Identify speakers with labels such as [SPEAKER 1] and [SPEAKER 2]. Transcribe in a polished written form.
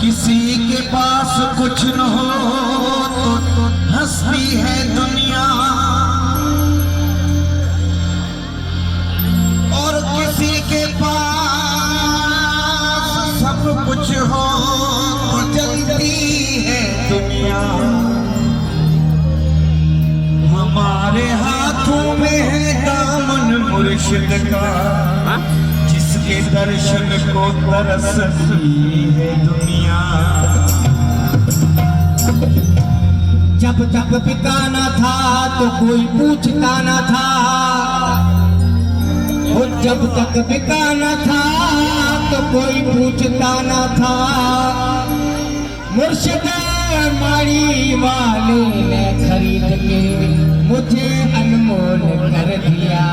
[SPEAKER 1] किसी के पास कुछ न हो तो हंसती है दुनिया, और किसी के पास सब कुछ हो तो जलती है दुनिया। हमारे हाथों में है दामन मुर्शिद का, जिसके दर्शन को तरसती है दुनिया।
[SPEAKER 2] जब तक बिकाना था तो कोई पूछता न था, और जब तक बिकाना था तो कोई पूछता न था। मुर्शिद माड़ी वाले ने खरीद के मुझे अनमोल कर दिया।